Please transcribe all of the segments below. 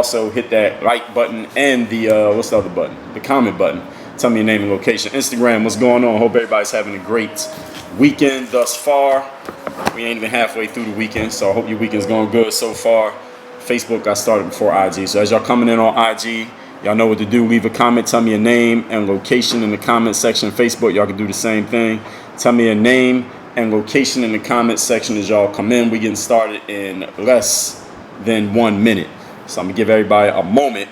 Also hit that like button and the what's the other button? The comment button. Tell me your name and location. Instagram, what's going on? Hope everybody's having a great weekend thus far. We ain't even halfway through the weekend, so I hope your weekend's going good so far. Facebook got started before IG, so as y'all coming in on IG, y'all know what to do. Leave a comment, tell me your name and location in the comment section. Facebook, y'all can do the same thing. Tell me your name and location in the comment section as y'all come in. We getting started in less than 1 minute. So I'm gonna give everybody a moment.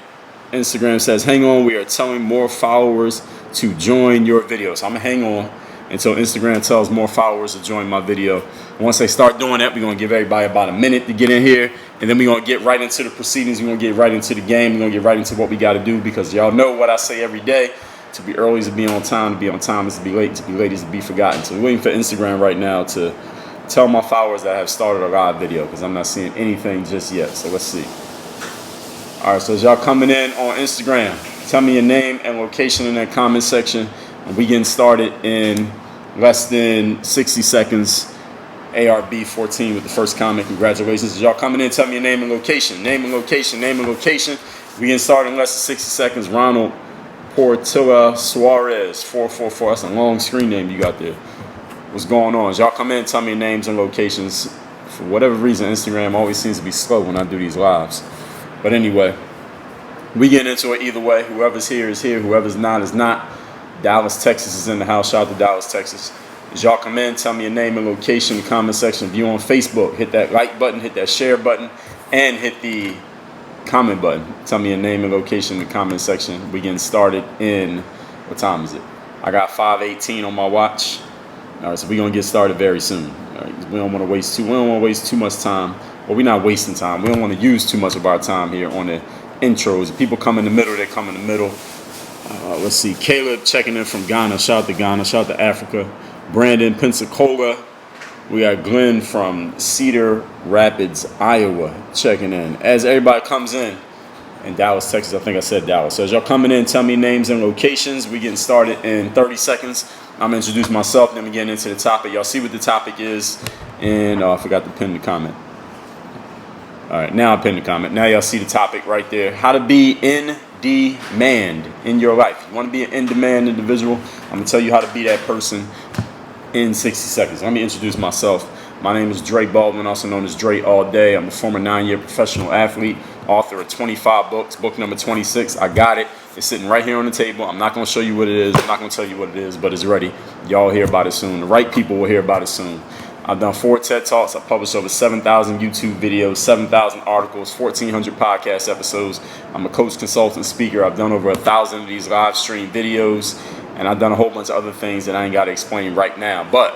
Instagram says, hang on, we are telling more followers to join your video. So I'm gonna hang on until Instagram tells more followers to join my video. Once they start doing that, we're gonna give everybody about a minute to get in here, and then we're gonna get right into the proceedings. We're gonna get right into the game. We're gonna get right into what we gotta do, because y'all know what I say every day. To be early is to be on time. To be on time is to be late. To be late is to be forgotten. So we're waiting for Instagram right now to tell my followers that I have started a live video, because I'm not seeing anything just yet. So let's see. All right, so as y'all coming in on Instagram, tell me your name and location in that comment section. And we getting started in less than 60 seconds. ARB14 with the first comment. Congratulations. As y'all coming in, tell me your name and location. Name and location, name and location. We getting started in less than 60 seconds. Ronald Portilla Suarez, 444. That's a long screen name you got there. What's going on? As y'all come in, tell me your names and locations. For whatever reason, Instagram always seems to be slow when I do these lives. But anyway, we getting into it either way. Whoever's here is here. Whoever's not is not. Dallas, Texas is in the house. Shout out to Dallas, Texas. As y'all come in, tell me your name and location in the comment section. If you're on Facebook, hit that like button, hit that share button, and hit the comment button. Tell me your name and location in the comment section. We getting started in, what time is it? I got 5:18 on my watch. All right, so we're gonna get started very soon. All right, we don't want to waste too much time. Well, we're not wasting time. We don't want to use too much of our time here on the intros. If people come in the middle, they come in the middle. Let's see. Caleb checking in from Ghana. Shout out to Ghana. Shout out to Africa. Brandon, Pensacola. We got Glenn from Cedar Rapids, Iowa, checking in. As everybody comes in Dallas, Texas, I think I said Dallas. So as y'all coming in, tell me names and locations. We getting started in 30 seconds. I'm going to introduce myself, then we get into the topic. Y'all see what the topic is. And I forgot to pin the comment. All right, now I pinned the comment. Now y'all see the topic right there. How to be in demand in your life. You want to be an in-demand individual? I'm going to tell you how to be that person in 60 seconds. Let me introduce myself. My name is Dre Baldwin, also known as Dre All Day. I'm a former 9-year professional athlete, author of 25 books. Book number 26, I got it. It's sitting right here on the table. I'm not going to show you what it is. I'm not going to tell you what it is, but it's ready. Y'all hear about it soon. The right people will hear about it soon. I've done 4 TED Talks. I've published over 7,000 YouTube videos, 7,000 articles, 1,400 podcast episodes. I'm a coach, consultant, speaker. I've done over 1,000 of these live stream videos, and I've done a whole bunch of other things that I ain't got to explain right now. But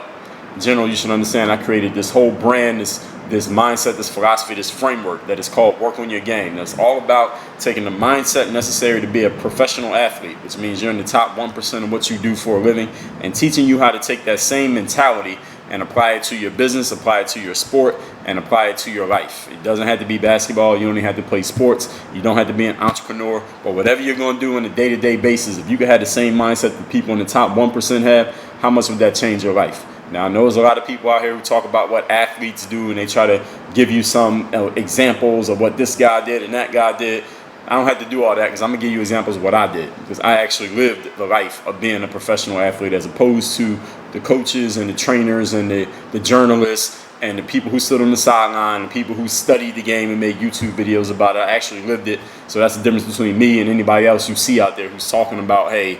in general, you should understand I created this whole brand, this mindset, this philosophy, this framework that is called Work on Your Game. That's all about taking the mindset necessary to be a professional athlete, which means you're in the top 1% of what you do for a living, and teaching you how to take that same mentality and apply it to your business, apply it to your sport, and apply it to your life. It doesn't have to be basketball. You only have to play sports. You don't have to be an entrepreneur. But whatever you're going to do on a day-to-day basis, if you could have the same mindset that people in the top 1% have, how much would that change your life? Now, I know there's a lot of people out here who talk about what athletes do, and they try to give you some examples of what this guy did and that guy did. I don't have to do all that, because I'm going to give you examples of what I did, because I actually lived the life of being a professional athlete, as opposed to the coaches and the trainers and the journalists and the people who stood on the sideline, the people who studied the game and made YouTube videos about it. I actually lived it. So that's the difference between me and anybody else you see out there who's talking about, hey,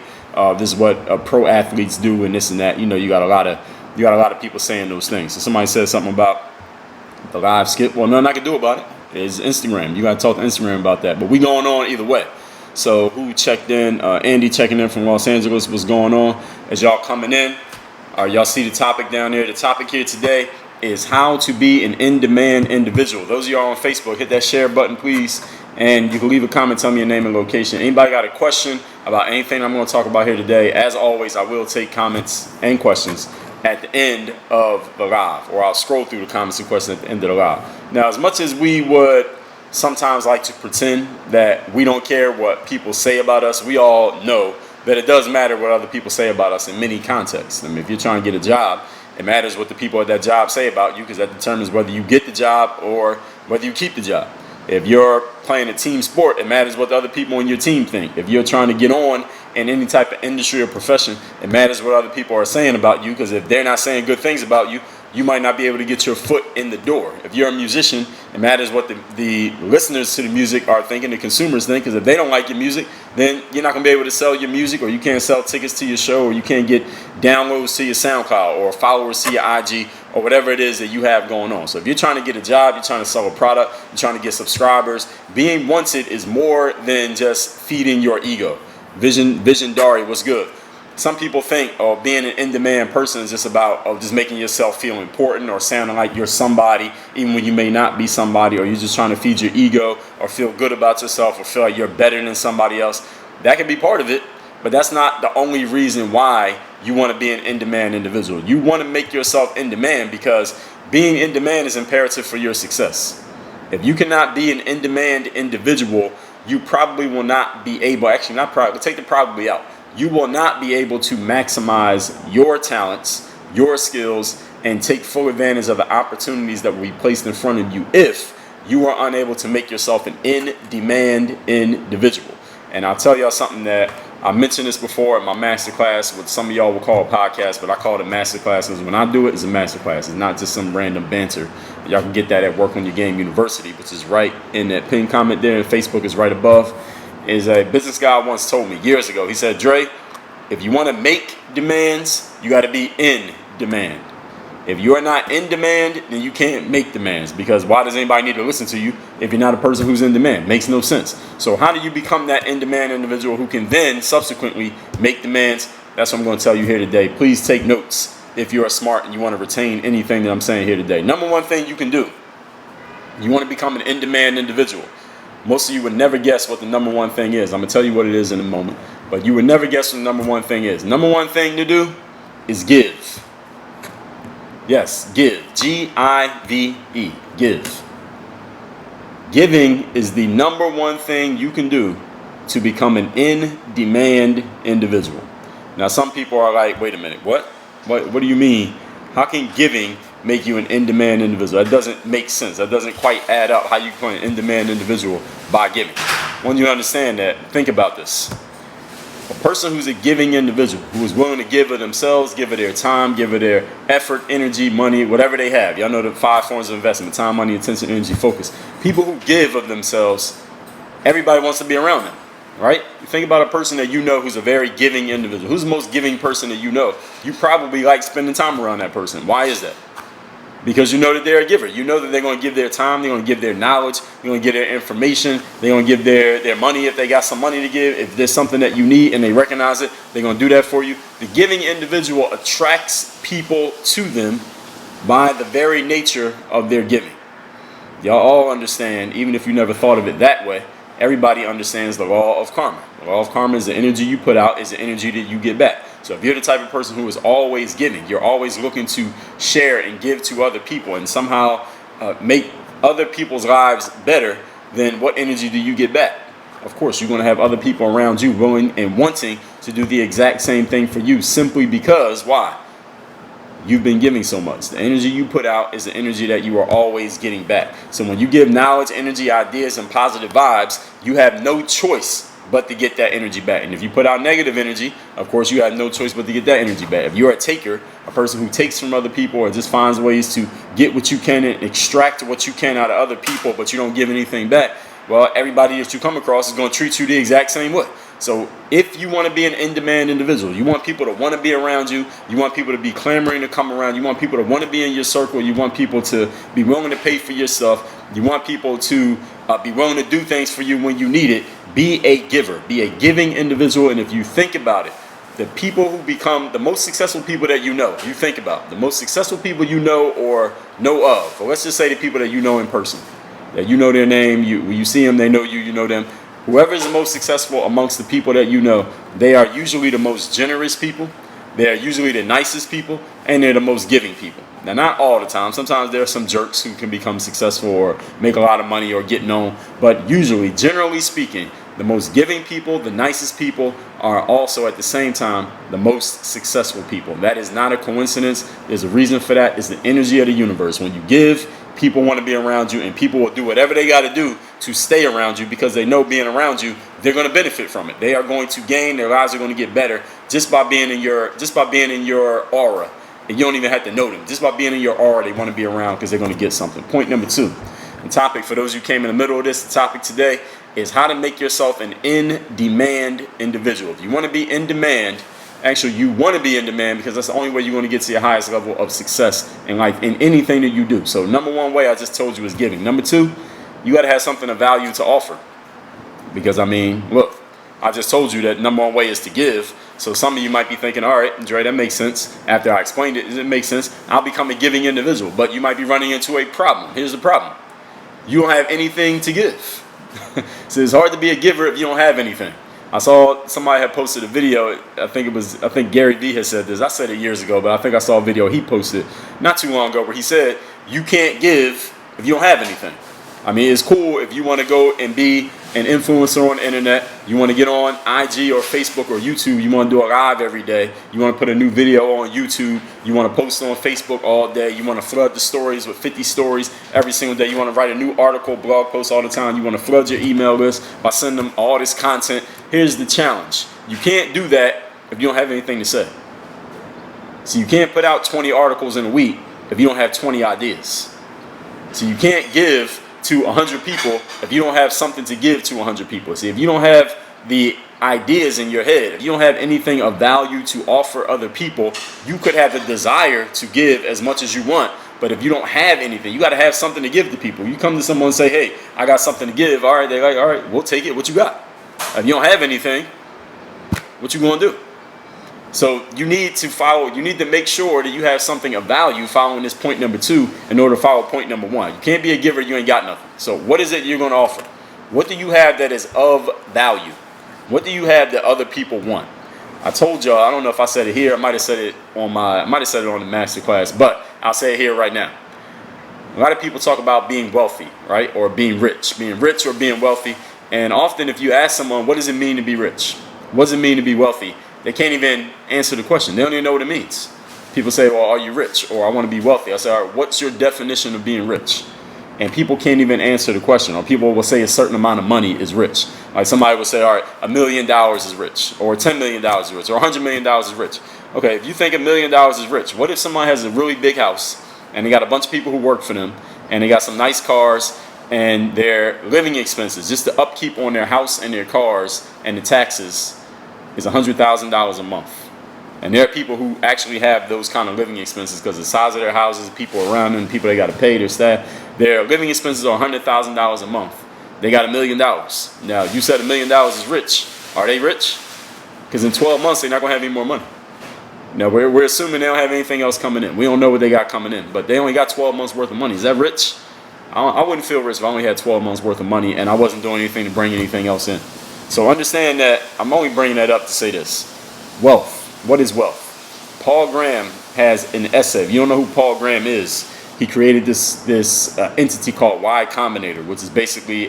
this is what pro athletes do and this and that. You know, you got a lot of people saying those things. So somebody says something about the live skip. Well, nothing I can do about it. It's Instagram. You got to talk to Instagram about that. But we going on either way. So who checked in? Andy checking in from Los Angeles. What's going on? As y'all coming in, y'all see the topic down there. The topic here today is how to be an in-demand individual. Those of y'all on Facebook, hit that share button, please. And you can leave a comment, tell me your name and location. Anybody got a question about anything I'm going to talk about here today? As always, I will take comments and questions at the end of the live, or I'll scroll through the comments and questions at the end of the live. Now, as much as we would sometimes like to pretend that we don't care what people say about us, we all know that it does matter what other people say about us in many contexts. I mean, if you're trying to get a job, it matters what the people at that job say about you, because that determines whether you get the job or whether you keep the job. If you're playing a team sport, it matters what the other people on your team think. If you're trying to get on in any type of industry or profession, it matters what other people are saying about you, because if they're not saying good things about you, you might not be able to get your foot in the door. If you're a musician, it matters what the listeners to the music are thinking, the consumers think, because if they don't like your music, then you're not going to be able to sell your music, or you can't sell tickets to your show, or you can't get downloads to your SoundCloud, or followers to your IG, or whatever it is that you have going on. So if you're trying to get a job, you're trying to sell a product, you're trying to get subscribers, being wanted is more than just feeding your ego. Vision Dari, what's good? Some people think, oh, being an in-demand person is just about just making yourself feel important or sounding like you're somebody, even when you may not be somebody, or you're just trying to feed your ego or feel good about yourself or feel like you're better than somebody else. That can be part of it, but that's not the only reason why you want to be an in-demand individual. You want to make yourself in demand because being in demand is imperative for your success. If you cannot be an in-demand individual, you probably will not be able, actually not probably, take the probably out. You will not be able to maximize your talents, your skills, and take full advantage of the opportunities that will be placed in front of you if you are unable to make yourself an in-demand individual. And I'll tell y'all something that I mentioned this before in my masterclass, what some of y'all will call a podcast, but I call it a masterclass because when I do it, it's a masterclass. It's not just some random banter. Y'all can get that at Work on Your Game University, which is right in that pinned comment there, and Facebook is right above. Is a business guy once told me years ago. He said, Dre, if you want to make demands, you got to be in demand. If you are not in demand, then you can't make demands, because why does anybody need to listen to you if you're not a person who's in demand? Makes no sense. So how do you become that in-demand individual who can then subsequently make demands? That's what I'm going to tell you here today. Please take notes if you are smart and you want to retain anything that I'm saying here today. Number one thing you can do, you want to become an in-demand individual. Most of you would never guess what the number one thing is. I'm going to tell you what it is in a moment, but you would never guess what the number one thing is. Number one thing to do is give. Yes, give. G-I-V-E. Give. Giving is the number one thing you can do to become an in-demand individual. Now, some people are like, wait a minute, what? What do you mean? How can giving make you an in-demand individual? That doesn't make sense. That doesn't quite add up how you become an in-demand individual by giving. When you understand that, think about this. A person who's a giving individual, who is willing to give of themselves, give of their time, give of their effort, energy, money, whatever they have. Y'all know the 5 forms of investment: time, money, attention, energy, focus. People who give of themselves, everybody wants to be around them, right? Think about a person that you know who's a very giving individual. Who's the most giving person that you know? You probably like spending time around that person. Why is that? Because you know that they're a giver. You know that they're going to give their time, they're going to give their knowledge, they're going to give their information, they're going to give their money if they got some money to give. If there's something that you need and they recognize it, they're going to do that for you. The giving individual attracts people to them by the very nature of their giving. Y'all all understand, even if you never thought of it that way, everybody understands the law of karma. The law of karma is the energy you put out is the energy that you get back. So if you're the type of person who is always giving, you're always looking to share and give to other people and somehow make other people's lives better, then what energy do you get back? Of course, you're going to have other people around you willing and wanting to do the exact same thing for you, simply because, why? You've been giving so much. The energy you put out is the energy that you are always getting back. So when you give knowledge, energy, ideas, and positive vibes, you have no choice but to get that energy back. And if you put out negative energy, of course, you have no choice but to get that energy back. If you're a taker, a person who takes from other people or just finds ways to get what you can and extract what you can out of other people, but you don't give anything back, well, everybody that you come across is going to treat you the exact same way. So if you want to be an in-demand individual, you want people to want to be around you, you want people to be clamoring to come around, you want people to want to be in your circle, you want people to be willing to pay for your stuff, you want people to be willing to do things for you when you need it. Be a giver, be a giving individual. And if you think about it, the people who become the most successful people that you know, you think about the most successful people you know or know of, or let's just say the people that you know in person, that you know their name, when you see them, they know you, you know them. Whoever is the most successful amongst the people that you know, they are usually the most generous people, they are usually the nicest people, and they're the most giving people. Now, not all the time. Sometimes there are some jerks who can become successful or make a lot of money or get known. But usually, generally speaking, the most giving people, the nicest people, are also at the same time the most successful people. That is not a coincidence. There's a reason for that. It's the energy of the universe. When you give, people want to be around you, and people will do whatever they got to do to stay around you because they know being around you, they're going to benefit from it. They are going to gain. Their lives are going to get better just by being in your aura. And you don't even have to know them. Just by being in your aura, they want to be around because they're going to get something. Point number 2. The topic, for those of you who came in the middle of this, the topic today is how to make yourself an in-demand individual. If you want to be in demand, actually you want to be in demand because that's the only way you're going to get to your highest level of success in life in anything that you do. So number 1 way I just told you is giving. Number 2, you got to have something of value to offer. Because I mean, look, I just told you that number 1 way is to give. So some of you might be thinking, all right, Dre, that makes sense. After I explained it, it makes sense. I'll become a giving individual. But you might be running into a problem. Here's the problem. You don't have anything to give. So it's hard to be a giver if you don't have anything. I saw somebody had posted a video. I think Gary Vee has said this. I said it years ago, but I think I saw a video he posted not too long ago where he said, you can't give if you don't have anything. I mean, it's cool if you want to go and be an influencer on the internet. You want to get on IG or Facebook or YouTube. You want to do a live every day. You want to put a new video on YouTube. You want to post on Facebook all day. You want to flood the stories with 50 stories every single day. You want to write a new article, blog post all the time. You want to flood your email list by sending them all this content. Here's the challenge. You can't do that if you don't have anything to say. So you can't put out 20 articles in a week if you don't have 20 ideas. So you can't give to 100 people if you don't have something to give to 100 people. See, if you don't have the ideas in your head, if you don't have anything of value to offer other people, you could have the desire to give as much as you want, but if you don't have anything, you got to have something to give to people. You come to someone and say, hey, I got something to give. All right, they're like, all right, we'll take it. What you got? If you don't have anything, what you going to do? So you need to make sure that you have something of value following this point number 2 in order to follow point number 1. You can't be a giver, you ain't got nothing. So what is it you're going to offer? What do you have that is of value? What do you have that other people want? I told y'all, I don't know if I said it here, I might have said it on the master class, but I'll say it here right now. A lot of people talk about being wealthy, right? Or being rich or being wealthy. And often if you ask someone, what does it mean to be rich? What does it mean to be wealthy? They can't even answer the question. They don't even know what it means. People say, well, are you rich? Or I want to be wealthy. I say, all right, what's your definition of being rich? And people can't even answer the question. Or people will say a certain amount of money is rich. Like somebody will say, all right, $1 million is rich. Or $10 million is rich. Or $100 million is rich. Okay, if you think $1 million is rich, what if someone has a really big house and they got a bunch of people who work for them and they got some nice cars and their living expenses, just the upkeep on their house and their cars and the taxes is $100,000 a month. And there are people who actually have those kind of living expenses because of the size of their houses, people around them, people they got to pay, their staff. Their living expenses are $100,000 a month. They got $1 million. Now, you said $1 million is rich. Are they rich? Because in 12 months, they're not going to have any more money. Now, we're assuming they don't have anything else coming in. We don't know what they got coming in, but they only got 12 months worth of money. Is that rich? I wouldn't feel rich if I only had 12 months worth of money and I wasn't doing anything to bring anything else in. So understand that I'm only bringing that up to say this. Wealth. What is wealth? Paul Graham has an essay. If you don't know who Paul Graham is, he created this entity called Y Combinator, which is basically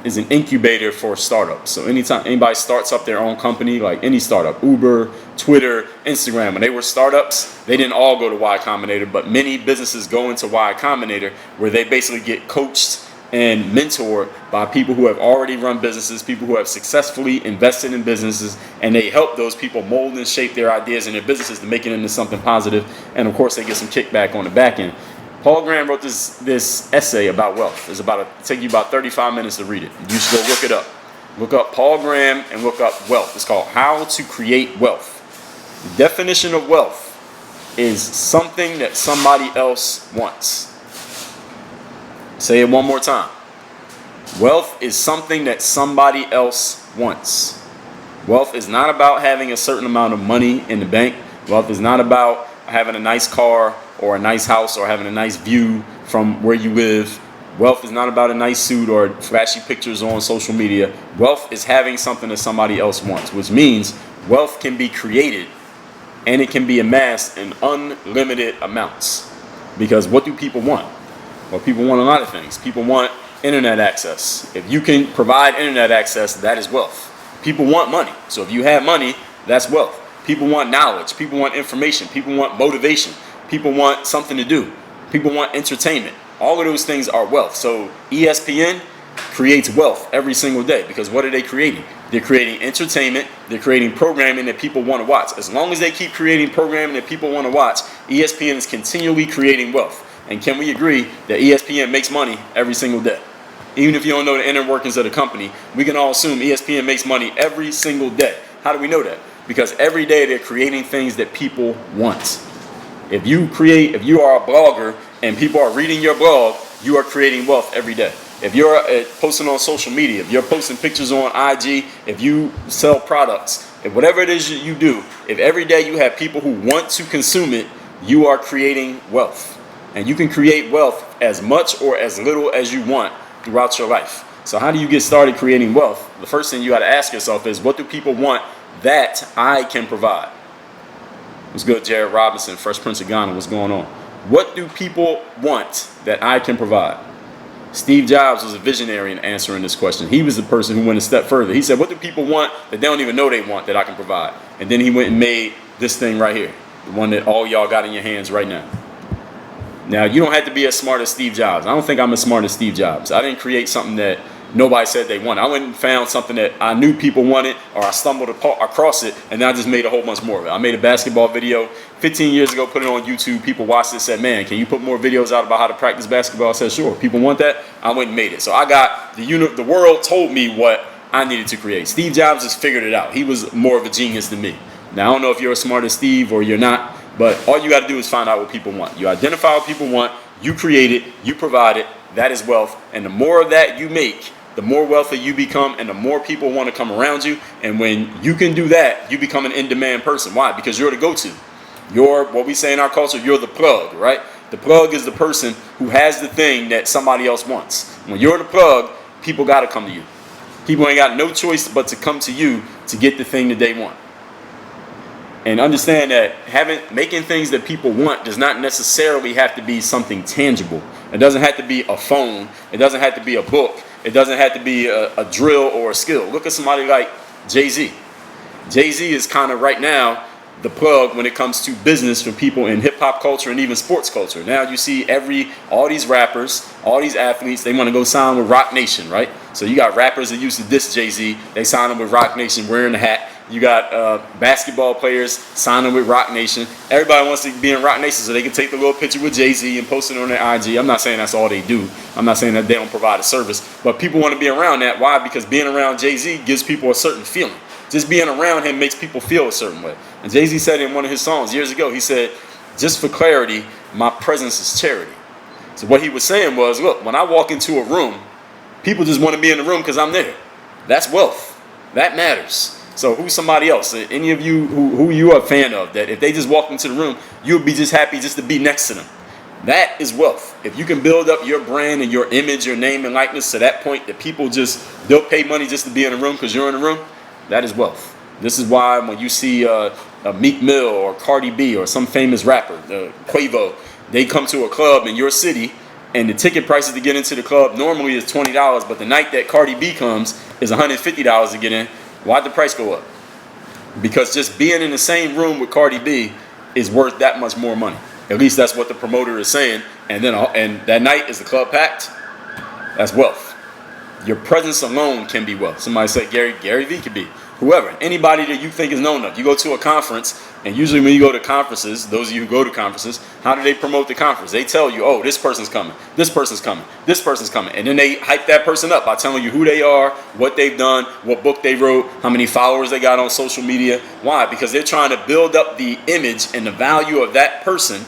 is an incubator for startups. So anytime anybody starts up their own company, like any startup, Uber, Twitter, Instagram, when they were startups, they didn't all go to Y Combinator, but many businesses go into Y Combinator where they basically get coached and mentored by people who have already run businesses, people who have successfully invested in businesses, and they help those people mold and shape their ideas and their businesses to make it into something positive. And of course, they get some kickback on the back end. Paul Graham wrote this essay about wealth. It'll take you about 35 minutes to read it. You should go look it up. Look up Paul Graham and look up wealth. It's called How to Create Wealth. The definition of wealth is something that somebody else wants. Say it one more time. Wealth is something that somebody else wants. Wealth is not about having a certain amount of money in the bank. Wealth is not about having a nice car or a nice house or having a nice view from where you live. Wealth is not about a nice suit or flashy pictures on social media. Wealth is having something that somebody else wants, which means wealth can be created and it can be amassed in unlimited amounts. Because what do people want? Well, people want a lot of things. People want internet access. If you can provide internet access, that is wealth. People want money. So if you have money, that's wealth. People want knowledge. People want information. People want motivation. People want something to do. People want entertainment. All of those things are wealth. So ESPN creates wealth every single day because what are they creating? They're creating entertainment. They're creating programming that people want to watch. As long as they keep creating programming that people want to watch, ESPN is continually creating wealth. And can we agree that ESPN makes money every single day? Even if you don't know the inner workings of the company, we can all assume ESPN makes money every single day. How do we know that? Because every day they're creating things that people want. If you are a blogger and people are reading your blog, you are creating wealth every day. If you're posting on social media, if you're posting pictures on IG, if you sell products, if whatever it is you do, if every day you have people who want to consume it, you are creating wealth. And you can create wealth as much or as little as you want throughout your life. So how do you get started creating wealth? The first thing you got to ask yourself is, what do people want that I can provide? What's good, Jared Robinson, Fresh Prince of Ghana? What's going on? What do people want that I can provide? Steve Jobs was a visionary in answering this question. He was the person who went a step further. He said, what do people want that they don't even know they want that I can provide? And then he went and made this thing right here, the one that all y'all got in your hands right now. Now, you don't have to be as smart as Steve Jobs. I don't think I'm as smart as Steve Jobs. I didn't create something that nobody said they wanted. I went and found something that I knew people wanted, or I stumbled across it, and then I just made a whole bunch more of it. I made a basketball video 15 years ago, put it on YouTube. People watched it, said, man, can you put more videos out about how to practice basketball? I said, sure. People want that. I went and made it. So I got the world told me what I needed to create. Steve Jobs just figured it out. He was more of a genius than me. Now, I don't know if you're as smart as Steve or you're not, but all you got to do is find out what people want. You identify what people want, you create it, you provide it. That is wealth. And the more of that you make, the more wealthy you become, and the more people want to come around you. And when you can do that, you become an in-demand person. Why? Because you're the go-to. You're, what we say in our culture, you're the plug, right? The plug is the person who has the thing that somebody else wants. When you're the plug, people got to come to you. People ain't got no choice but to come to you to get the thing that they want. And understand that making things that people want does not necessarily have to be something tangible. It doesn't have to be a phone. It doesn't have to be a book. It doesn't have to be a drill or a skill. Look at somebody like Jay-Z. Jay-Z is kind of right now the plug when it comes to business for people in hip-hop culture and even sports culture. Now you see all these rappers, all these athletes, they want to go sign with Roc Nation, right? So you got rappers that used to diss Jay-Z. They sign them with Roc Nation wearing the hat. You got basketball players signing with Roc Nation. Everybody wants to be in Roc Nation so they can take the little picture with Jay-Z and post it on their IG. I'm not saying that's all they do. I'm not saying that they don't provide a service. But people want to be around that. Why? Because being around Jay-Z gives people a certain feeling. Just being around him makes people feel a certain way. And Jay-Z said in one of his songs years ago, he said, just for clarity, my presence is charity. So what he was saying was, look, when I walk into a room, people just want to be in the room because I'm there. That's wealth. That matters. So who's somebody else? Any of you who you are a fan of, that if they just walked into the room, you'll be just happy just to be next to them. That is wealth. If you can build up your brand and your image, your name and likeness to that point that people they'll pay money just to be in the room because you're in the room, that is wealth. This is why when you see a Meek Mill or Cardi B or some famous rapper, Quavo, they come to a club in your city and the ticket prices to get into the club normally is $20, but the night that Cardi B comes is $150 to get in. Why'd the price go up? Because just being in the same room with Cardi B is worth that much more money. At least that's what the promoter is saying. And that night is the club packed. That's wealth. Your presence alone can be wealth. Somebody say Gary V could be. Whoever, anybody that you think is known enough. You go to a conference, and usually when you go to conferences, those of you who go to conferences, how do they promote the conference? They tell you, oh, this person's coming, this person's coming, this person's coming. And then they hype that person up by telling you who they are, what they've done, what book they wrote, how many followers they got on social media. Why? Because they're trying to build up the image and the value of that person.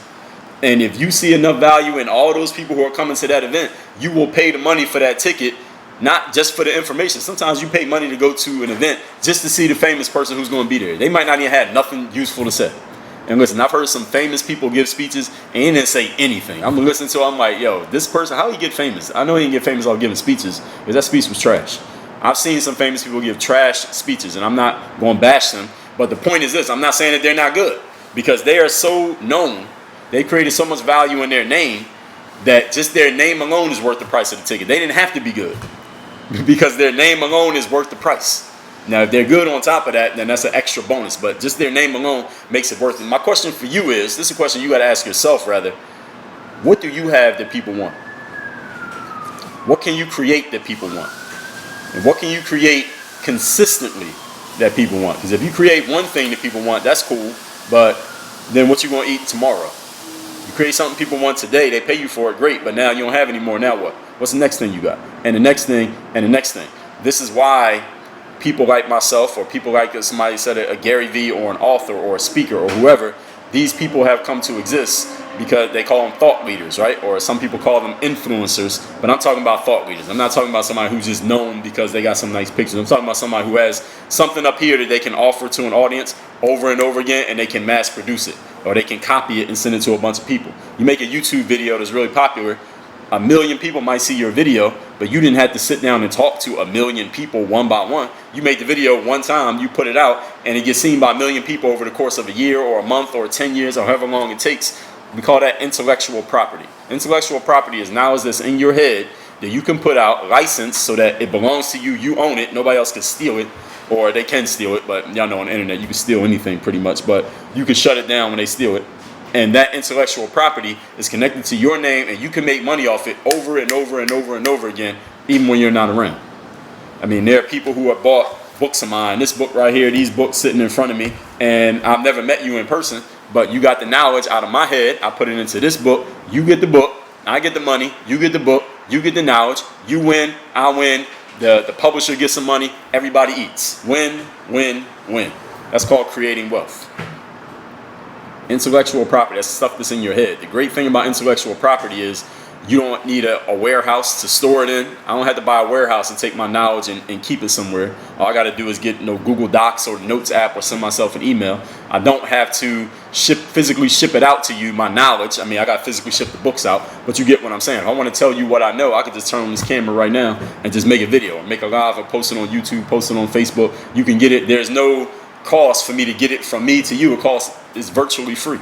And if you see enough value in all those people who are coming to that event, you will pay the money for that ticket. Not just for the information. Sometimes you pay money to go to an event just to see the famous person who's going to be there. They might not even have nothing useful to say. And listen, I've heard some famous people give speeches and they didn't say anything. I'm listening to it, I'm like, yo, this person, how he get famous? I know he didn't get famous off giving speeches because that speech was trash. I've seen some famous people give trash speeches and I'm not going to bash them. But the point is this, I'm not saying that they're not good because they are so known. They created so much value in their name that just their name alone is worth the price of the ticket. They didn't have to be good. Because their name alone is worth the price. Now, if they're good on top of that, then that's an extra bonus. But just their name alone makes it worth it. My question for you is, this is a question you got to ask yourself, rather. What do you have that people want? what can you create that people want? And what can you create consistently that people want? Because if you create one thing that people want, that's cool, but then what you gonna eat tomorrow? You create something people want today, they pay you for it, great, but now you don't have any more, now what? What's the next thing you got? And the next thing, and the next thing. This is why people like myself, or people like somebody said a Gary Vee, or an author, or a speaker, or whoever, these people have come to exist because they call them thought leaders, right? Or some people call them influencers, but I'm talking about thought leaders. I'm not talking about somebody who's just known because they got some nice pictures. I'm talking about somebody who has something up here that they can offer to an audience over and over again, and they can mass produce it, or they can copy it and send it to a bunch of people. You make a YouTube video that's really popular, 1 million people might see your video, but you didn't have to sit down and talk to 1 million people one by one. You made the video one time, you put it out, and it gets seen by 1 million people over the course of a year or a month or 10 years or however long it takes. We call that intellectual property. Intellectual property is knowledge that's in your head that you can put out, licensed, so that it belongs to you, you own it, nobody else can steal it, or they can steal it, but y'all know on the internet you can steal anything pretty much, but you can shut it down when they steal it. And that intellectual property is connected to your name, and you can make money off it over and over and over and over again, even when you're not around. I mean, there are people who have bought books of mine, this book right here, these books sitting in front of me, and I've never met you in person, but you got the knowledge out of my head, I put it into this book, you get the book, I get the money, you get the book, you get the knowledge, you win, I win, the publisher gets some money, everybody eats. Win, win, win. That's called creating wealth. Intellectual property, that's stuff that's in your head. The great thing about intellectual property is you don't need a warehouse to store it in. I don't have to buy a warehouse and take my knowledge and keep it somewhere. All I got to do is get Google Docs or Notes app or send myself an email. I don't have to physically ship it out to you, my knowledge. I mean, I got to physically ship the books out, but you get what I'm saying. If I want to tell you what I know, I could just turn on this camera right now and just make a video or make a live or post it on YouTube, post it on Facebook. You can get it. There's no cost for me to get it from me to you. It costs is virtually free.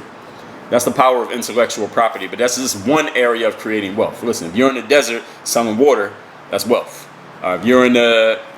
That's the power of intellectual property, but that's just one area of creating wealth. Listen, if you're in the desert selling water, that's wealth. If you're in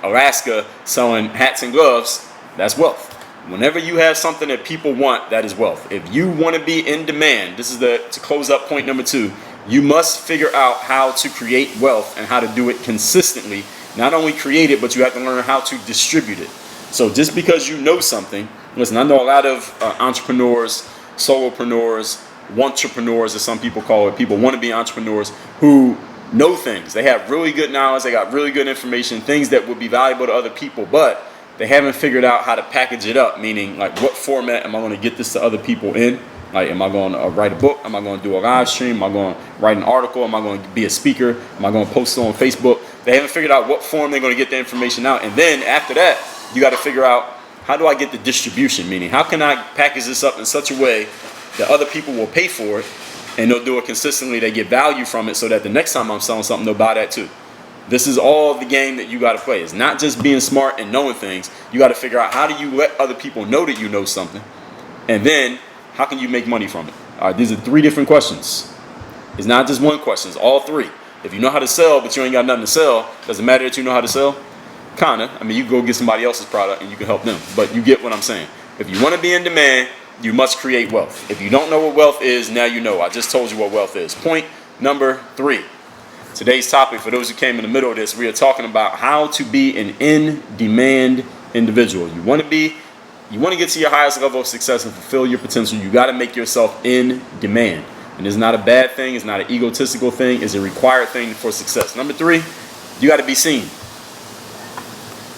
Alaska selling hats and gloves, that's wealth. Whenever you have something that people want, that is wealth. If you want to be in demand, this is to close up point number 2, you must figure out how to create wealth and how to do it consistently. Not only create it, but you have to learn how to distribute it. So just because you know something, listen, I know a lot of entrepreneurs, solopreneurs, entrepreneurs as some people call it, people want to be entrepreneurs who know things. They have really good knowledge, they got really good information, things that would be valuable to other people, but they haven't figured out how to package it up, meaning like what format am I going to get this to other people in? Like, am I going to write a book? Am I going to do a live stream? Am I going to write an article? Am I going to be a speaker? Am I going to post it on Facebook? They haven't figured out what form they're going to get the information out. And then after that, you got to figure out, how do I get the distribution? Meaning, how can I package this up in such a way that other people will pay for it and they'll do it consistently, they get value from it, so that the next time I'm selling something, they'll buy that too. This is all the game that you got to play. It's not just being smart and knowing things. You got to figure out, how do you let other people know that you know something? And then, how can you make money from it? All right, these are 3 different questions. It's not just one question, it's all 3. If you know how to sell, but you ain't got nothing to sell, does it matter that you know how to sell? Kinda. I mean, you go get somebody else's product and you can help them. But you get what I'm saying. If you want to be in demand, you must create wealth. If you don't know what wealth is, now you know. I just told you what wealth is. Point number 3. Today's topic, for those who came in the middle of this, we are talking about how to be an in-demand individual. You want to get to your highest level of success and fulfill your potential. You got to make yourself in demand. And it's not a bad thing. It's not an egotistical thing. It's a required thing for success. Number 3, you got to be seen.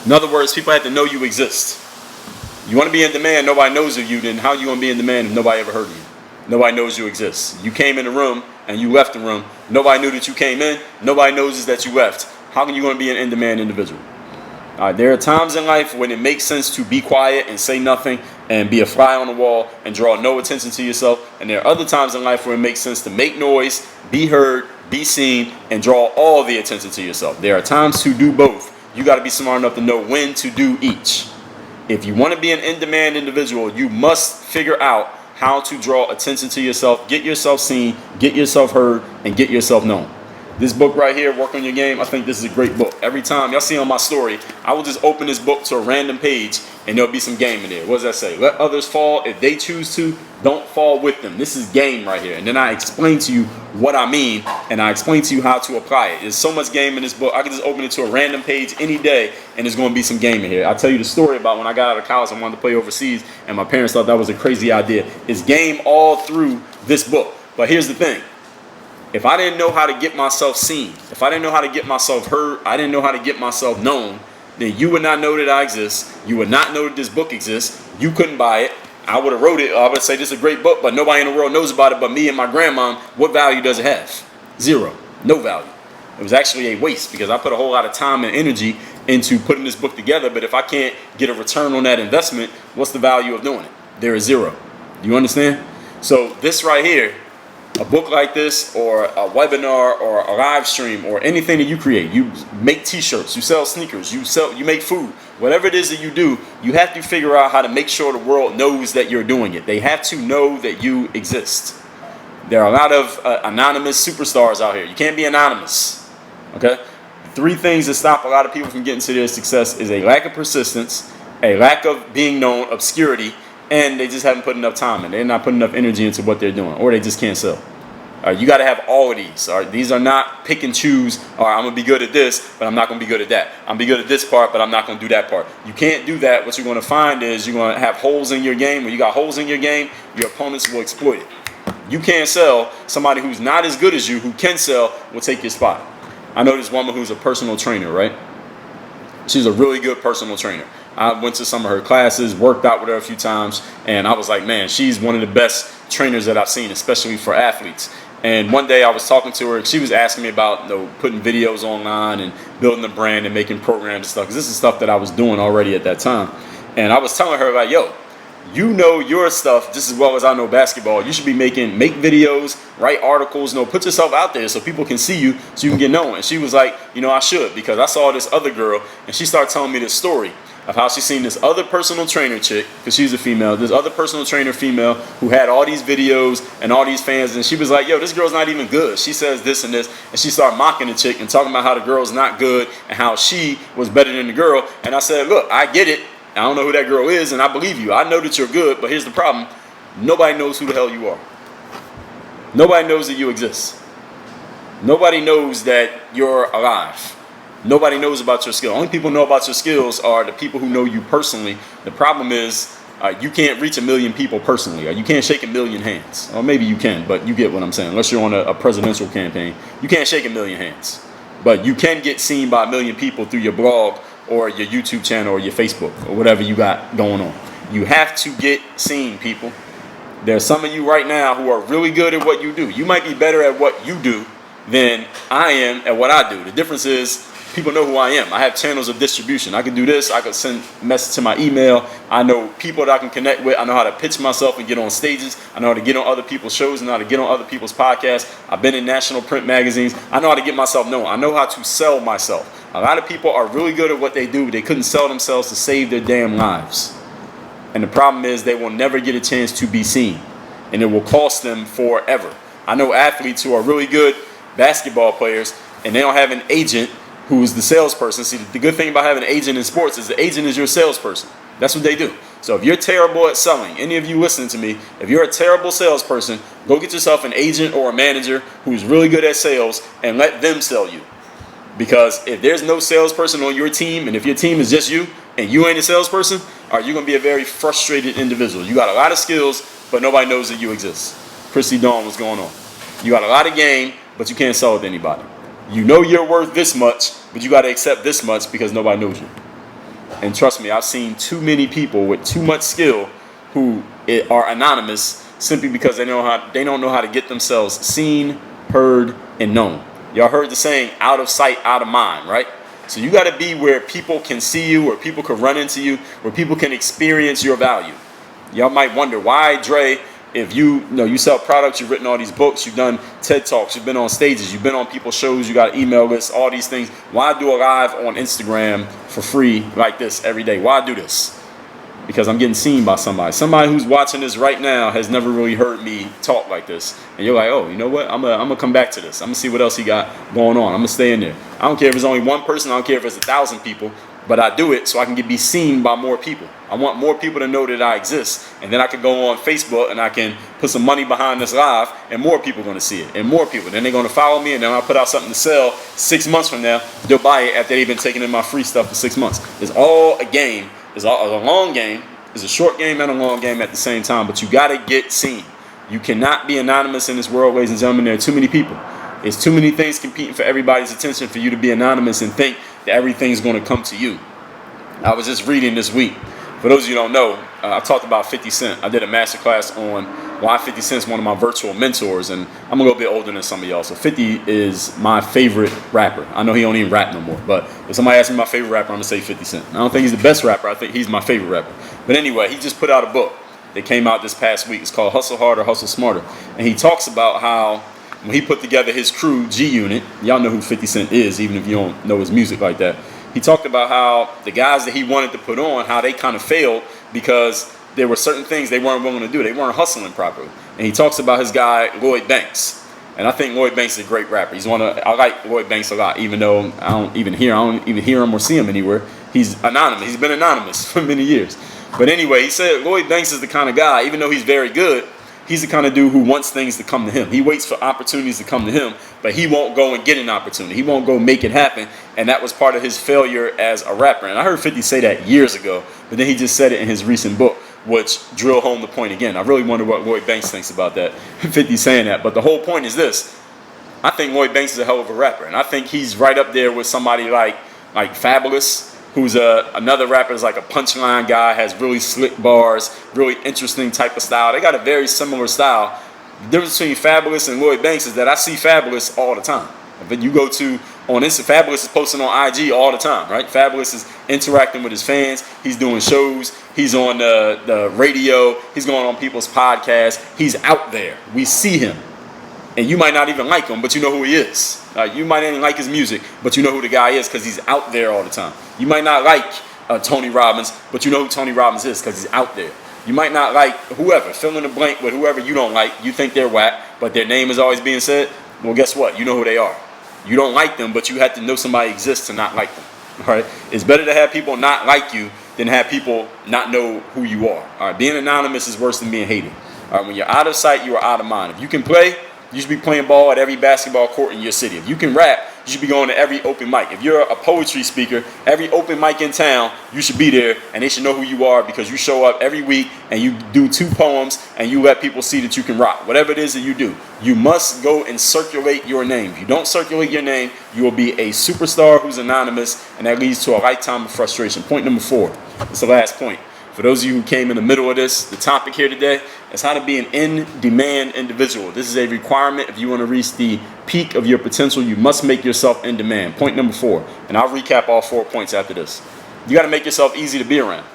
In other words, people have to know you exist. You want to be in demand, nobody knows of you, then how are you going to be in demand if nobody ever heard of you? Nobody knows you exist. You came in the room and you left the room. Nobody knew that you came in. Nobody knows that you left. How can you going to be an in-demand individual? All right, there are times in life when it makes sense to be quiet and say nothing and be a fly on the wall and draw no attention to yourself. And there are other times in life where it makes sense to make noise, be heard, be seen, and draw all the attention to yourself. There are times to do both. You got to be smart enough to know when to do each. If you want to be an in-demand individual, you must figure out how to draw attention to yourself, get yourself seen, get yourself heard, and get yourself known. This book right here, Work on Your Game, I think this is a great book. Every time y'all see on my story, I will just open this book to a random page and there'll be some game in there. What does that say? Let others fall if they choose to. Don't fall with them. This is game right here. And then I explain to you what I mean, and I explain to you how to apply it. There's so much game in this book. I can just open it to a random page any day, and there's going to be some game in here. I'll tell you the story about when I got out of college. I wanted to play overseas, and my parents thought that was a crazy idea. It's game all through this book. But here's the thing. If I didn't know how to get myself seen, if I didn't know how to get myself heard, I didn't know how to get myself known, then you would not know that I exist. You would not know that this book exists. You couldn't buy it. I would have wrote it. I would say this is a great book, but nobody in the world knows about it but me and my grandma. What value does it have? Zero. No value. It was actually a waste because I put a whole lot of time and energy into putting this book together. But if I can't get a return on that investment, what's the value of doing it? There is zero. You understand? So this right here, a book like this, or a webinar, or a live stream, or anything that you create, you make t-shirts, you sell sneakers, you make food, whatever it is that you do, you have to figure out how to make sure the world knows that you're doing it. They have to know that you exist. There are a lot of anonymous superstars out here. You can't be anonymous. Okay? 3 things that stop a lot of people from getting to their success is a lack of persistence, a lack of being known, obscurity, and they just haven't put enough time in. They're not putting enough energy into what they're doing, or they just can't sell. You got to have all of these. All right? These are not pick and choose. All right, I'm going to be good at this, but I'm not going to be good at that. I'm going to be good at this part, but I'm not going to do that part. You can't do that. What you're going to find is you're going to have holes in your game. When you got holes in your game, your opponents will exploit it. You can't sell. Somebody who's not as good as you, who can sell, will take your spot. I know this woman who's a personal trainer, right? She's a really good personal trainer. I went to some of her classes, worked out with her a few times, and I was like, man, she's one of the best trainers that I've seen, especially for athletes. And one day I was talking to her, she was asking me about putting videos online and building a brand and making programs and stuff, because this is stuff that I was doing already at that time. And I was telling her, like, yo, you know your stuff just as well as I know basketball. You should be make videos, write articles, put yourself out there so people can see you, so you can get known. And she was like, I should, because I saw this other girl, and she started telling me this story of how she seen this other personal trainer chick, because she's a female, this other personal trainer female who had all these videos and all these fans, and she was like, yo, this girl's not even good. She says this and this, and she started mocking the chick and talking about how the girl's not good and how she was better than the girl. And I said, look, I get it. I don't know who that girl is, and I believe you. I know that you're good, but here's the problem. Nobody knows who the hell you are. Nobody knows that you exist. Nobody knows that you're alive. Nobody knows about your skill. Only people who know about your skills are the people who know you personally. The problem is you can't reach 1 million people personally, or you can't shake 1 million hands. Or maybe you can, but you get what I'm saying. Unless you're on a presidential campaign, you can't shake 1 million hands. But you can get seen by 1 million people through your blog or your YouTube channel or your Facebook or whatever you got going on. You have to get seen, people. There's some of you right now who are really good at what you do. You might be better at what you do than I am at what I do. The difference is people know who I am. I have channels of distribution. I can do this. I can send a message to my email. I know people that I can connect with. I know how to pitch myself and get on stages. I know how to get on other people's shows. I know how to get on other people's podcasts. I've been in national print magazines. I know how to get myself known. I know how to sell myself. A lot of people are really good at what they do, but they couldn't sell themselves to save their damn lives. And the problem is they will never get a chance to be seen. And it will cost them forever. I know athletes who are really good basketball players, and they don't have an agent who's the salesperson. See, the good thing about having an agent in sports is the agent is your salesperson. That's what they do. So if you're terrible at selling, any of you listening to me, if you're a terrible salesperson, go get yourself an agent or a manager who's really good at sales and let them sell you. Because if there's no salesperson on your team, and if your team is just you, and you ain't a salesperson, you're going to be a very frustrated individual. You got a lot of skills, but nobody knows that you exist. Chrissy Dawn, what's going on? You got a lot of game, but you can't sell it to anybody. You know you're worth this much, but you got to accept this much because nobody knows you. And trust me, I've seen too many people with too much skill who are anonymous simply because they don't know how to get themselves seen, heard, and known. Y'all heard the saying, out of sight, out of mind, right? So you got to be where people can see you, where people can run into you, where people can experience your value. Y'all might wonder, why, Dre, if you sell products, you've written all these books, you've done TED Talks, you've been on stages, you've been on people's shows, you got an email list, all these things. Why do a live on Instagram for free like this every day? Why do this? Because I'm getting seen by somebody. Somebody who's watching this right now has never really heard me talk like this. And you're like, oh, you know what? I'm gonna come back to this. I'm gonna see what else he got going on. I'm gonna stay in there. I don't care if it's only one person. I don't care if it's 1,000 people. but I do it so I can be seen by more people. I want more people to know that I exist, and then I can go on Facebook and I can put some money behind this live, and more people are going to see it, and more people. Then they're going to follow me, and then I'll put out something to sell 6 months from now. They'll buy it after they've been taking in my free stuff for 6 months. It's all a game. It's all a long game. It's a short game and a long game at the same time, but you got to get seen. You cannot be anonymous in this world, ladies and gentlemen. There are too many people. There's too many things competing for everybody's attention for you to be anonymous and think that everything's going to come to you. I was just reading this week. For those of you who don't know, I talked about 50 Cent. I did a masterclass on why 50 Cent is one of my virtual mentors, and I'm a little bit older than some of y'all. So 50 is my favorite rapper. I know he don't even rap no more, but if somebody asks me my favorite rapper, I'm going to say 50 Cent. I don't think he's the best rapper. I think he's my favorite rapper. But anyway, he just put out a book that came out this past week. It's called Hustle Harder, Hustle Smarter. And he talks about how when he put together his crew, G Unit, y'all know who 50 Cent is, even if you don't know his music like that. He talked about how the guys that he wanted to put on, how they kind of failed because there were certain things they weren't willing to do. They weren't hustling properly. And he talks about his guy, Lloyd Banks. And I think Lloyd Banks is a great rapper. I like Lloyd Banks a lot, even though I don't even hear him or see him anywhere. He's anonymous. He's been anonymous for many years. But anyway, he said Lloyd Banks is the kind of guy, even though he's very good, he's the kind of dude who wants things to come to him. He waits for opportunities to come to him, but he won't go and get an opportunity. He won't go make it happen, and that was part of his failure as a rapper. And I heard 50 say that years ago, but then he just said it in his recent book, which drilled home the point again. I really wonder what Lloyd Banks thinks about that, 50 saying that. But the whole point is this. I think Lloyd Banks is a hell of a rapper, and I think he's right up there with somebody like Fabulous, who's another rapper, is like a punchline guy, has really slick bars, really interesting type of style. They got a very similar style. The difference between Fabulous and Lloyd Banks is that I see Fabulous all the time. But you go to on Insta, Fabulous is posting on IG all the time, right? Fabulous is interacting with his fans. He's doing shows. He's on the radio. He's going on people's podcasts. He's out there. We see him. And you might not even like him, but you know who he is. You might not even like his music, but you know who the guy is because he's out there all the time. You might not like Tony Robbins, but you know who Tony Robbins is because he's out there. You might not like whoever, fill in the blank with whoever you don't like. You think they're whack, but their name is always being said. Well, guess what? You know who they are. You don't like them, but you have to know somebody exists to not like them. All right? It's better to have people not like you than have people not know who you are. All right? Being anonymous is worse than being hated. All right? When you're out of sight, you are out of mind. If you can play, you should be playing ball at every basketball court in your city. If you can rap, you should be going to every open mic. If you're a poetry speaker, every open mic in town, you should be there, and they should know who you are because you show up every week and you do 2 poems and you let people see that you can rock. Whatever it is that you do, you must go and circulate your name. If you don't circulate your name, you will be a superstar who's anonymous, and that leads to a lifetime of frustration. Point number 4. It's the last point. For those of you who came in the middle of this, the topic here today is how to be an in-demand individual. This is a requirement. If you want to reach the peak of your potential, you must make yourself in demand. Point number 4, and I'll recap all 4 points after this. You got to make yourself easy to be around.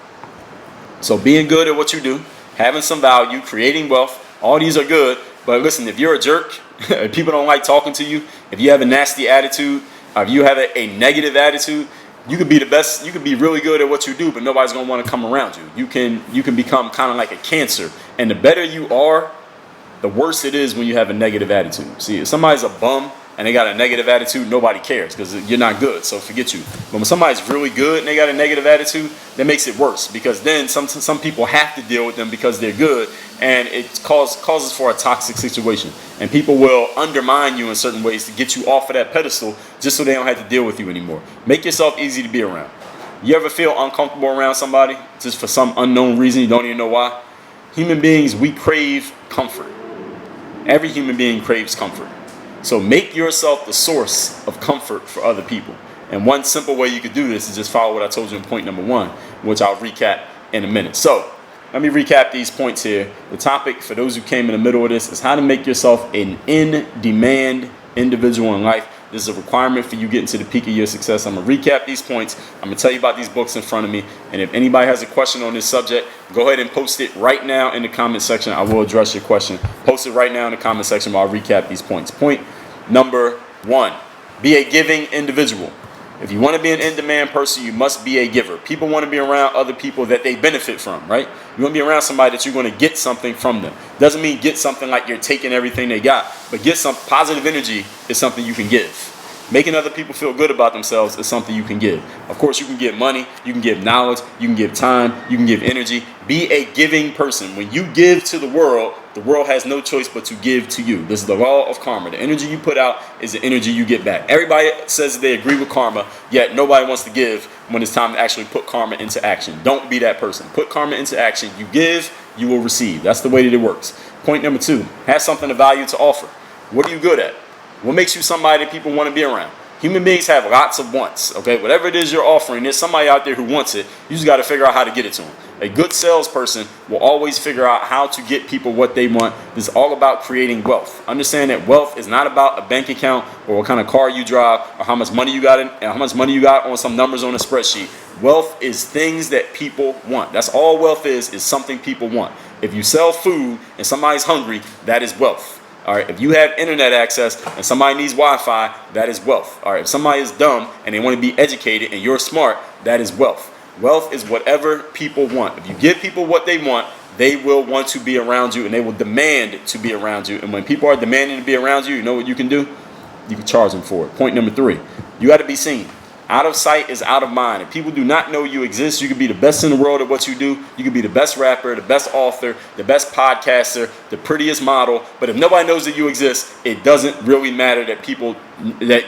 So being good at what you do, having some value, creating wealth, all these are good. But listen, if you're a jerk, if people don't like talking to you, if you have a nasty attitude, if you have a negative attitude, you could be the best, you could be really good at what you do, but nobody's going to want to come around you. You can become kind of like a cancer. And the better you are, the worse it is when you have a negative attitude. See, if somebody's a bum and they got a negative attitude, nobody cares because you're not good, so forget you. But when somebody's really good and they got a negative attitude, that makes it worse because then some people have to deal with them because they're good, and it causes for a toxic situation. And people will undermine you in certain ways to get you off of that pedestal just so they don't have to deal with you anymore. Make yourself easy to be around. You ever feel uncomfortable around somebody just for some unknown reason, you don't even know why? Human beings, we crave comfort. Every human being craves comfort. So make yourself the source of comfort for other people. And one simple way you could do this is just follow what I told you in point number 1, which I'll recap in a minute. So let me recap these points here. The topic, for those who came in the middle of this, is how to make yourself an in-demand individual in life. This is a requirement for you getting to the peak of your success. I'm going to recap these points. I'm going to tell you about these books in front of me. And if anybody has a question on this subject, go ahead and post it right now in the comment section. I will address your question. Post it right now in the comment section while I recap these points. Point number 1, be a giving individual. If you want to be an in-demand person, you must be a giver. People want to be around other people that they benefit from, right? You want to be around somebody that you're going to get something from them. Doesn't mean get something like you're taking everything they got, but get some positive energy is something you can give. Making other people feel good about themselves is something you can give. Of course, you can give money, you can give knowledge, you can give time, you can give energy. Be a giving person. When you give to the world has no choice but to give to you. This is the law of karma. The energy you put out is the energy you get back. Everybody says they agree with karma, yet nobody wants to give when it's time to actually put karma into action. Don't be that person. Put karma into action. You give, you will receive. That's the way that it works. Point number 2, have something of value to offer. What are you good at? What makes you somebody that people want to be around? Human beings have lots of wants, okay? Whatever it is you're offering, there's somebody out there who wants it. You just got to figure out how to get it to them. A good salesperson will always figure out how to get people what they want. This is all about creating wealth. Understand that wealth is not about a bank account or what kind of car you drive or how much money you got on some numbers on a spreadsheet. Wealth is things that people want. That's all wealth is something people want. If you sell food and somebody's hungry, that is wealth. All right, if you have internet access and somebody needs Wi-Fi, that is wealth. All right, if somebody is dumb and they want to be educated and you're smart, that is wealth. Wealth is whatever people want. If you give people what they want, they will want to be around you and they will demand to be around you. And when people are demanding to be around you, you know what you can do? You can charge them for it. Point number 3, you got to be seen. Out of sight is out of mind. If people do not know you exist, you could be the best in the world at what you do. You could be the best rapper, the best author, the best podcaster, the prettiest model. But if nobody knows that you exist, it doesn't really matter that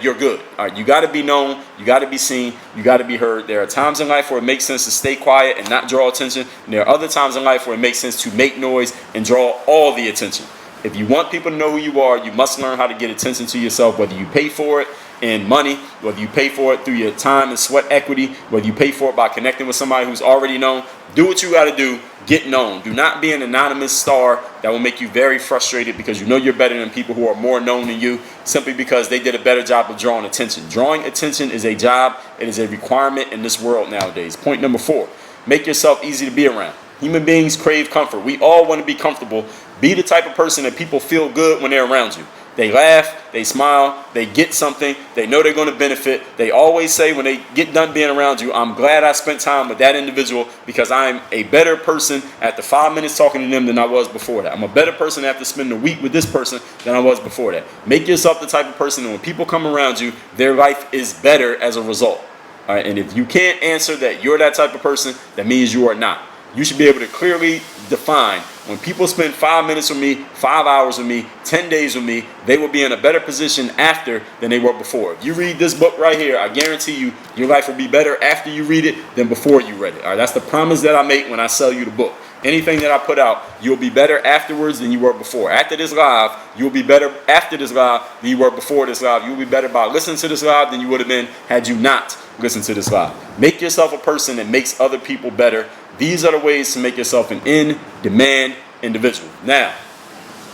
you're good. All right, you got to be known. You got to be seen. You got to be heard. There are times in life where it makes sense to stay quiet and not draw attention. And there are other times in life where it makes sense to make noise and draw all the attention. If you want people to know who you are, you must learn how to get attention to yourself, whether you pay for it in money, whether you pay for it through your time and sweat equity, whether you pay for it by connecting with somebody who's already known. Do what you got to do. Get known. Do not be an anonymous star that will make you very frustrated because you know you're better than people who are more known than you simply because they did a better job of drawing attention. Drawing attention is a job. It is a requirement in this world nowadays. Point number 4, make yourself easy to be around. Human beings crave comfort. We all want to be comfortable. Be the type of person that people feel good when they're around you. They laugh, they smile, they get something, they know they're going to benefit. They always say when they get done being around you, I'm glad I spent time with that individual because I'm a better person after 5 minutes talking to them than I was before that. I'm a better person after spending a week with this person than I was before that. Make yourself the type of person that when people come around you, their life is better as a result. All right, and if you can't answer that you're that type of person, that means you are not. You should be able to clearly define when people spend 5 minutes with me, 5 hours with me, 10 days with me, they will be in a better position after than they were before. If you read this book right here, I guarantee you your life will be better after you read it than before you read it. All right, that's the promise that I make when I sell you the book. Anything that I put out, you'll be better afterwards than you were before. After this live, you'll be better after this live than you were before this live. You'll be better by listening to this live than you would have been had you not listened to this live. Make yourself a person that makes other people better. These are the ways to make yourself an in-demand individual. Now,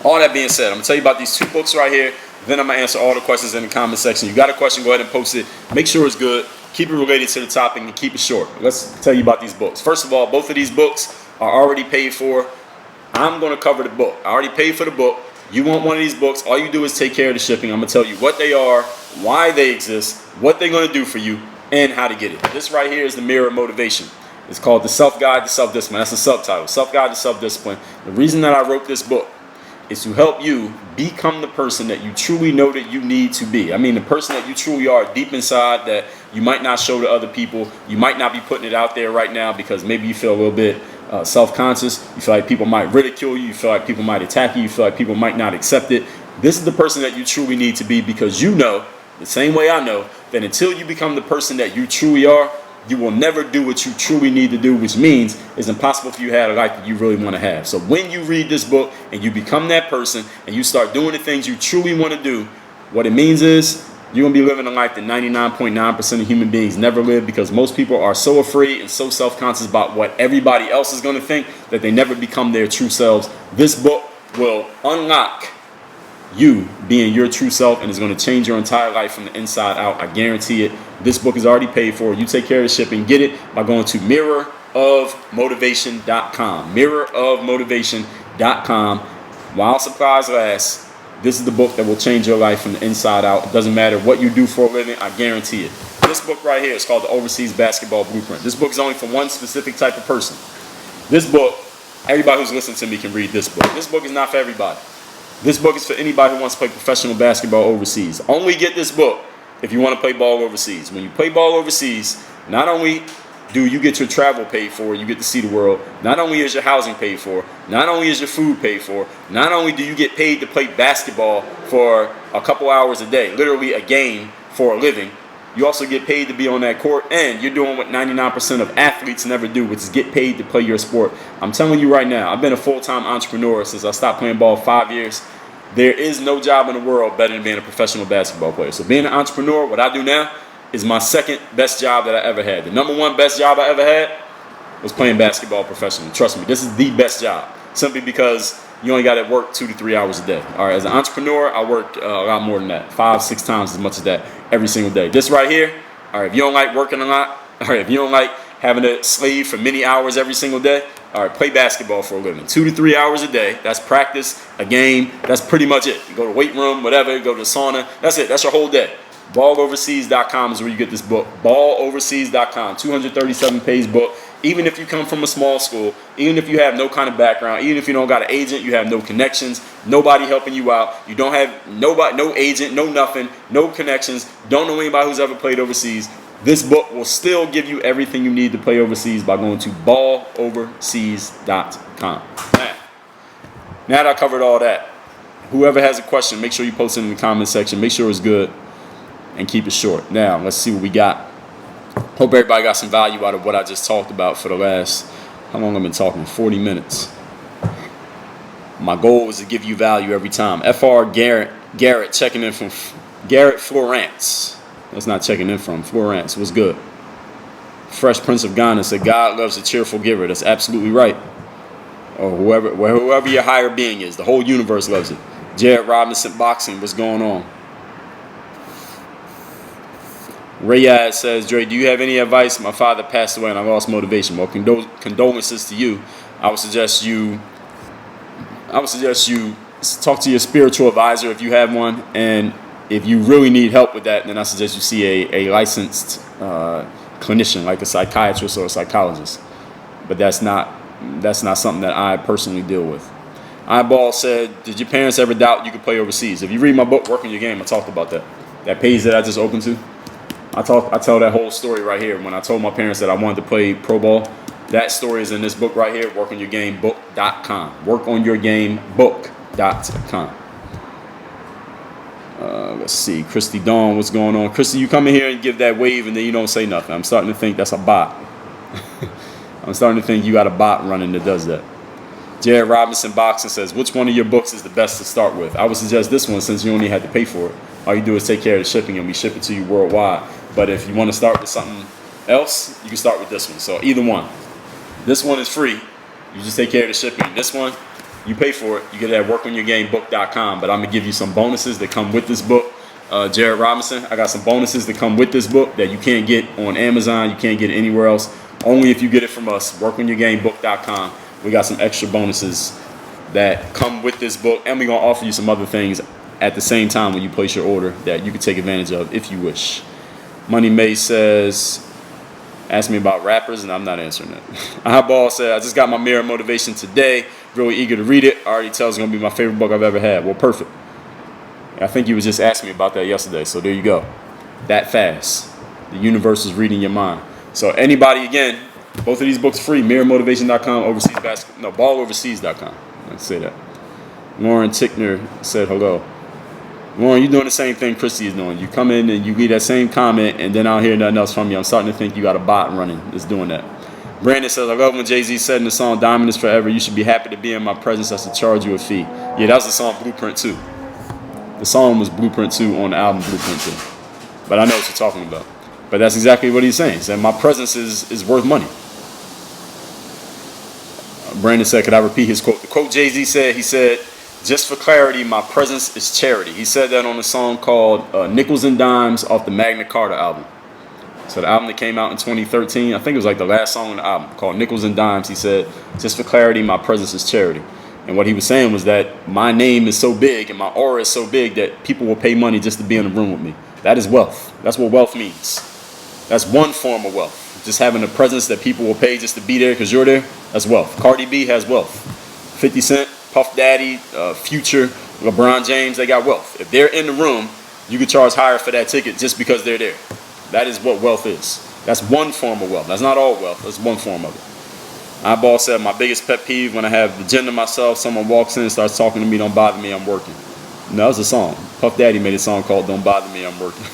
all that being said, I'm going to tell you about these 2 books right here. Then I'm going to answer all the questions in the comment section. You got a question, go ahead and post it. Make sure it's good. Keep it related to the topic and keep it short. Let's tell you about these books. First of all, both of these books are already paid for. I'm going to cover the book. I already paid for the book. You want one of these books, all you do is take care of the shipping. I'm going to tell you what they are, why they exist, what they're going to do for you, and how to get it. This right here is the Mirror of Motivation. It's called The Self-Guide to Self-Discipline. That's the subtitle, Self-Guide to Self-Discipline. The reason that I wrote this book is to help you become the person that you truly know that you need to be. I mean, the person that you truly are deep inside that you might not show to other people. You might not be putting it out there right now because maybe you feel a little bit self-conscious. You feel like people might ridicule you. You feel like people might attack you. You feel like people might not accept it. This is the person that you truly need to be because you know, the same way I know, that until you become the person that you truly are, you will never do what you truly need to do, which means it's impossible for you to have a life that you really want to have. So when you read this book and you become that person and you start doing the things you truly want to do, what it means is you're going to be living a life that 99.9% of human beings never live because most people are so afraid and so self-conscious about what everybody else is going to think that they never become their true selves. This book will unlock you being your true self and it's going to change your entire life from the inside out. I guarantee it. This book is already paid for. You take care of the shipping. Get it by going to mirrorofmotivation.com. Mirrorofmotivation.com. While supplies last, this is the book that will change your life from the inside out. It doesn't matter what you do for a living. I guarantee it. This book right here is called The Overseas Basketball Blueprint. This book is only for one specific type of person. This book, everybody who's listening to me can read this book. This book is not for everybody. This book is for anybody who wants to play professional basketball overseas. Only get this book if you want to play ball overseas. When you play ball overseas, not only do you get your travel paid for, you get to see the world, not only is your housing paid for, not only is your food paid for, not only do you get paid to play basketball for a couple hours a day, literally a game for a living, you also get paid to be on that court, and you're doing what 99% of athletes never do, which is get paid to play your sport. I'm telling you right now, I've been a full-time entrepreneur since I stopped playing ball 5 years. There is no job in the world better than being a professional basketball player. So being an entrepreneur, what I do now, is my second best job that I ever had. The number one best job I ever had was playing basketball professionally. Trust me, this is the best job. Simply because you only got to work 2 to 3 hours a day. All right, as an entrepreneur, I work a lot more than that, 5, 6 times as much as that every single day. This right here, all right, if you don't like working a lot, all right, if you don't like having to slave for many hours every single day, all right, play basketball for a living. 2 to 3 hours a day. That's practice, a game. That's pretty much it. You go to the weight room, whatever, go to the sauna. That's it. That's your whole day. Balloverseas.com is where you get this book. Balloverseas.com, 237-page book. Even if you come from a small school, even if you have no kind of background, even if you don't got an agent, you have no connections, nobody helping you out, you don't have nobody, no agent, no nothing, no connections, don't know anybody who's ever played overseas, this book will still give you everything you need to play overseas by going to balloverseas.com. Now that I covered all that, whoever has a question, make sure you post it in the comment section. Make sure it's good and keep it short. Now, let's see what we got. Hope everybody got some value out of what I just talked about for the last, how long I've been talking? 40 minutes. My goal was to give you value every time. Fr. Garrett checking in from Garrett Florence. That's not checking in from. Florence was good. Fresh Prince of Ghana said, God loves a cheerful giver. That's absolutely right. Or whoever your higher being is. The whole universe loves it. Jared Robinson Boxing, what's going on? Rayad says, Dre, do you have any advice? My father passed away and I lost motivation. Well, condolences to you. I would suggest you talk to your spiritual advisor if you have one, and if you really need help with that, then I suggest you see a licensed clinician, like a psychiatrist or a psychologist. But that's not something that I personally deal with. Eyeball said, did your parents ever doubt you could play overseas? If you read my book, Work on Your Game, I talked about that. That page that I just opened to. I tell that whole story right here. When I told my parents that I wanted to play pro ball, that story is in this book right here, workonyourgamebook.com. Workonyourgamebook.com. Let's see. Christy Dawn, what's going on? Christy, you come in here and give that wave and then you don't say nothing. I'm starting to think that's a bot. I'm starting to think you got a bot running that does that. Jared Robinson Boxing says, which one of your books is the best to start with? I would suggest this one since you only had to pay for it. All you do is take care of the shipping and we ship it to you worldwide. But if you want to start with something else, you can start with this one. So either one. This one is free. You just take care of the shipping. This one, you pay for it. You get it at workonyourgamebook.com. But I'm going to give you some bonuses that come with this book. Jared Robinson, I got some bonuses that come with this book that you can't get on Amazon. You can't get it anywhere else. Only if you get it from us, workonyourgamebook.com. We got some extra bonuses that come with this book. And we're going to offer you some other things at the same time when you place your order that you can take advantage of if you wish. Money May says, ask me about rappers, and I'm not answering it. Eyeball said, I just got my Mirror Motivation today. Really eager to read it. I already tell it's going to be my favorite book I've ever had. Well, perfect. I think you was just asking me about that yesterday, so there you go. That fast. The universe is reading your mind. So anybody, again, both of these books free. MirrorMotivation.com, balloverseas.com. Let's say that. Lauren Tickner said hello. Lauren, you're doing the same thing Christy is doing. You come in and you leave that same comment, and then I don't hear nothing else from you. I'm starting to think you got a bot running that's doing that. Brandon says, I love when Jay-Z said in the song Diamond is Forever, you should be happy to be in my presence. I should charge you a fee. Yeah, that was the song Blueprint 2. The song was Blueprint 2 on the album Blueprint 2. But I know what you're talking about. But that's exactly what he's saying. He said, my presence is worth money. Brandon said, could I repeat his quote? The quote Jay-Z said, he said, just for clarity, my presence is charity. He said that on a song called Nickels and Dimes off the Magna Carta album. So the album that came out in 2013, I think it was like the last song on the album, called Nickels and Dimes. He said, just for clarity, my presence is charity. And what he was saying was that my name is so big and my aura is so big that people will pay money just to be in the room with me. That is wealth. That's what wealth means. That's one form of wealth. Just having a presence that people will pay just to be there because you're there, that's wealth. Cardi B has wealth. 50 Cent, Puff Daddy, Future, LeBron James, they got wealth. If they're in the room, you could charge higher for that ticket just because they're there. That is what wealth is. That's one form of wealth. That's not all wealth. That's one form of it. Eyeball said, my biggest pet peeve when I have the gym to myself, someone walks in and starts talking to me, don't bother me, I'm working. No, that was a song. Puff Daddy made a song called Don't Bother Me, I'm Working.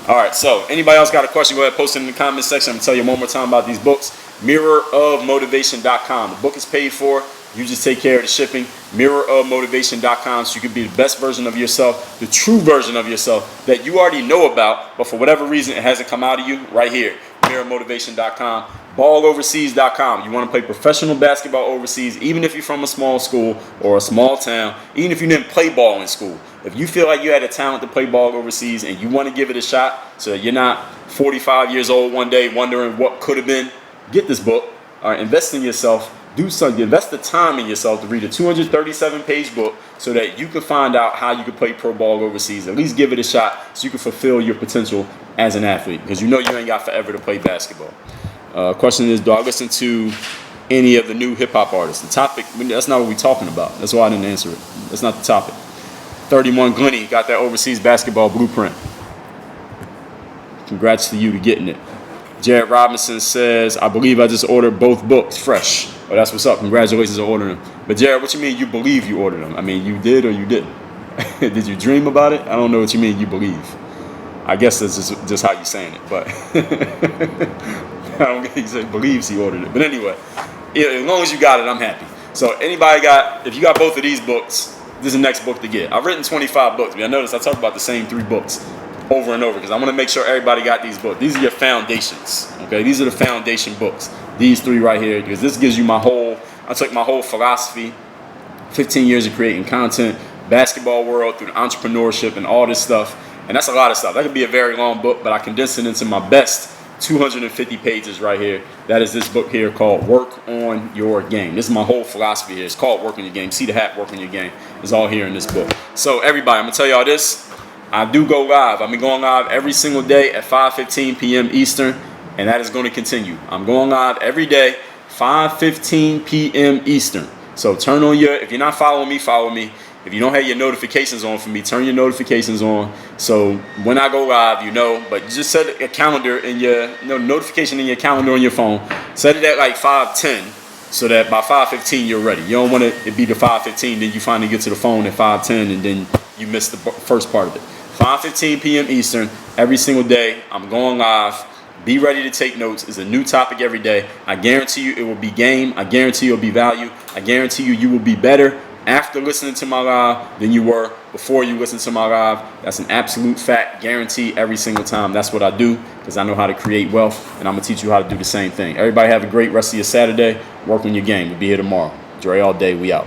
All right, so anybody else got a question, go ahead, post it in the comment section. I'm going to tell you one more time about these books. MirrorOfMotivation.com. The book is paid for. You just take care of the shipping. MirrorOfMotivation.com, so you can be the best version of yourself, the true version of yourself that you already know about, but for whatever reason it hasn't come out of you. Right here, MirrorMotivation.com. BallOverseas.com. You want to play professional basketball overseas, even if you're from a small school or a small town, even if you didn't play ball in school. If you feel like you had a talent to play ball overseas and you want to give it a shot so that you're not 45 years old one day wondering what could have been, get this book. All right, invest in yourself. Do something. Invest the time in yourself to read a 237-page book so that you can find out how you can play pro ball overseas. At least give it a shot so you can fulfill your potential as an athlete, because you know you ain't got forever to play basketball. Question is, do I listen to any of the new hip-hop artists? The topic, that's not what we're talking about. That's why I didn't answer it. That's not the topic. 31 Glenny got that overseas basketball blueprint. Congrats to you to getting it. Jared Robinson says, I believe I just ordered both books fresh. Oh, that's what's up. Congratulations on ordering them. But Jared, what you mean you believe you ordered them? I mean, you did or you didn't? Did you dream about it? I don't know what you mean you believe. I guess that's just how you're saying it, but I don't think he said believes he ordered it. But anyway, as long as you got it, I'm happy. So if you got both of these books, this is the next book to get. I've written 25 books. I noticed I talk about the same 3 books over and over because I want to make sure everybody got these books. These are your foundations, okay? These are the foundation books. These 3 right here, because this gives you I took my whole philosophy, 15 years of creating content, basketball world through the entrepreneurship and all this stuff. And that's a lot of stuff. That could be a very long book, but I condensed it into my best 250 pages right here. That is this book here called Work on Your Game. This is my whole philosophy here. It's called Work on Your Game. See the hat, Work on Your Game. It's all here in this book. So everybody, I'm going to tell y'all this. I do go live. I've been going live every single day at 5:15 p.m. Eastern, and that is going to continue. I'm going live every day, 5:15 p.m. Eastern. So if you're not following me, follow me. If you don't have your notifications on for me, turn your notifications on. So when I go live, you know, but just set a calendar in your notification in your calendar on your phone. Set it at like 5:10 so that by 5:15 you're ready. You don't want it to be the 5:15, then you finally get to the phone at 5:10 and then you miss the first part of it. 5:15 p.m. Eastern, every single day, I'm going live. Be ready to take notes. It's a new topic every day. I guarantee you it will be game. I guarantee you'll be value. I guarantee you will be better after listening to my live than you were before you listened to my live. That's an absolute fact, guarantee every single time. That's what I do because I know how to create wealth, and I'm going to teach you how to do the same thing. Everybody have a great rest of your Saturday. Work on your game. We'll be here tomorrow. Dre all day. We out.